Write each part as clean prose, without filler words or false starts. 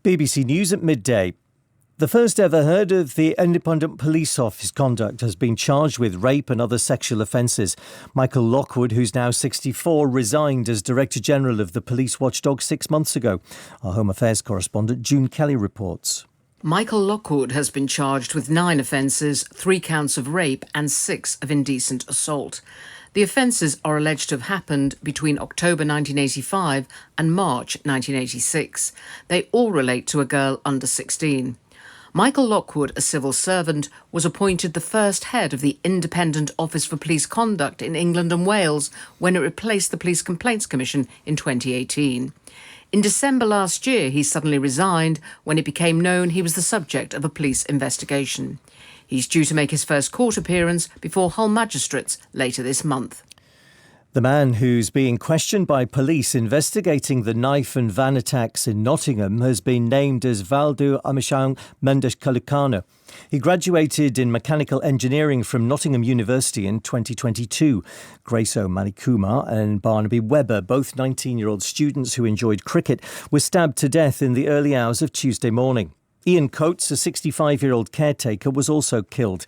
BBC News at midday. The first ever head of the Independent Police Office Conduct has been charged with rape and other sexual offences. Michael Lockwood, who's now 64, resigned as Director General of the Police Watchdog 6 months ago. Our Home Affairs correspondent June Kelly reports. Michael Lockwood has been charged with 9 offences, 3 counts of rape and 6 of indecent assault. The offences are alleged to have happened between October 1985 and March 1986. They all relate to a girl under 16. Michael Lockwood, a civil servant, was appointed the first head of the Independent Office for Police Conduct in England and Wales when it replaced the Police Complaints Commission in 2018. In December last year, he suddenly resigned when it became known he was the subject of a police investigation. He's due to make his first court appearance before Hull magistrates later this month. The man who's being questioned by police investigating the knife and van attacks in Nottingham has been named as Valdo Amishang Mendes Kalukano. He graduated in mechanical engineering from Nottingham University in 2022. Grace O'Malley-Kumar and Barnaby Webber, both 19-year-old students who enjoyed cricket, were stabbed to death in the early hours of Tuesday morning. Ian Coates, a 65-year-old caretaker, was also killed.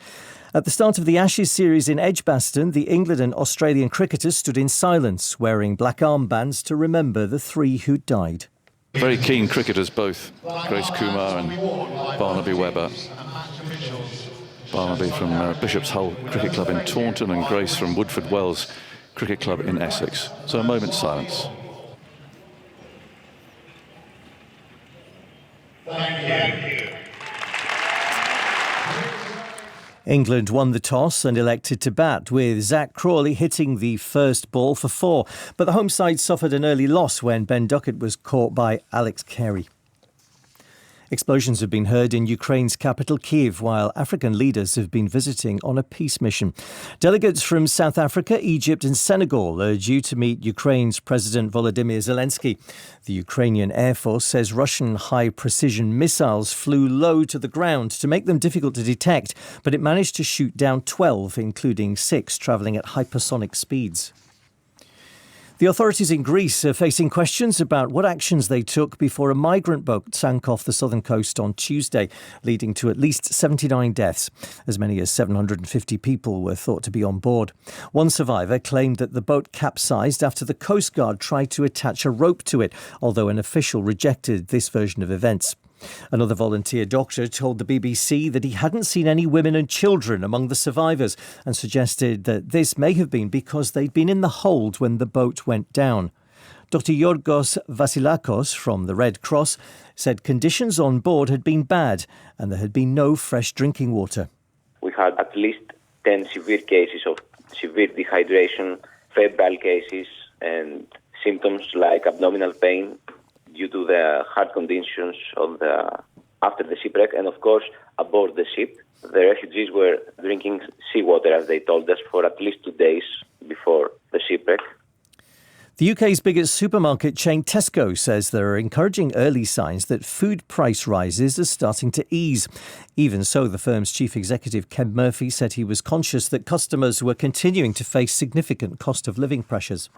At the start of the Ashes series in Edgbaston, the England and Australian cricketers stood in silence, wearing black armbands to remember the 3 who died. Very keen cricketers both, Grace Kumar and Barnaby Webber. Barnaby from Bishop's Hull Cricket Club in Taunton and Grace from Woodford Wells Cricket Club in Essex. So a moment's silence. Thank you. England won the toss and elected to bat, with Zach Crawley hitting the first ball for 4. But the home side suffered an early loss when Ben Duckett was caught by Alex Carey. Explosions have been heard in Ukraine's capital, Kyiv, while African leaders have been visiting on a peace mission. Delegates from South Africa, Egypt and Senegal are due to meet Ukraine's President Volodymyr Zelensky. The Ukrainian Air Force says Russian high-precision missiles flew low to the ground to make them difficult to detect, but it managed to shoot down 12, including 6 travelling at hypersonic speeds. The authorities in Greece are facing questions about what actions they took before a migrant boat sank off the southern coast on Tuesday, leading to at least 79 deaths. As many as 750 people were thought to be on board. One survivor claimed that the boat capsized after the Coast Guard tried to attach a rope to it, although an official rejected this version of events. Another volunteer doctor told the BBC that he hadn't seen any women and children among the survivors and suggested that this may have been because they'd been in the hold when the boat went down. Dr. Yorgos Vasilakos from the Red Cross said conditions on board had been bad and there had been no fresh drinking water. We had at least 10 severe cases of severe dehydration, febrile cases and symptoms like abdominal pain due to the hard conditions after the shipwreck. And of course, aboard the ship, the refugees were drinking seawater, as they told us, for at least 2 days before the shipwreck. The UK's biggest supermarket chain Tesco says there are encouraging early signs that food price rises are starting to ease. Even so, the firm's chief executive Ken Murphy said he was conscious that customers were continuing to face significant cost of living pressures.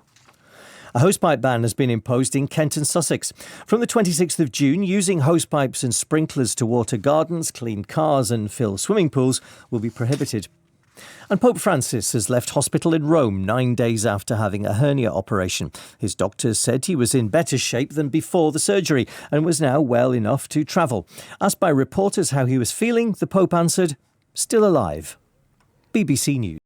A hosepipe ban has been imposed in Kent and Sussex. From the 26th of June, using hosepipes and sprinklers to water gardens, clean cars and fill swimming pools will be prohibited. And Pope Francis has left hospital in Rome 9 days after having a hernia operation. His doctors said he was in better shape than before the surgery and was now well enough to travel. Asked by reporters how he was feeling, the Pope answered, "Still alive." BBC News.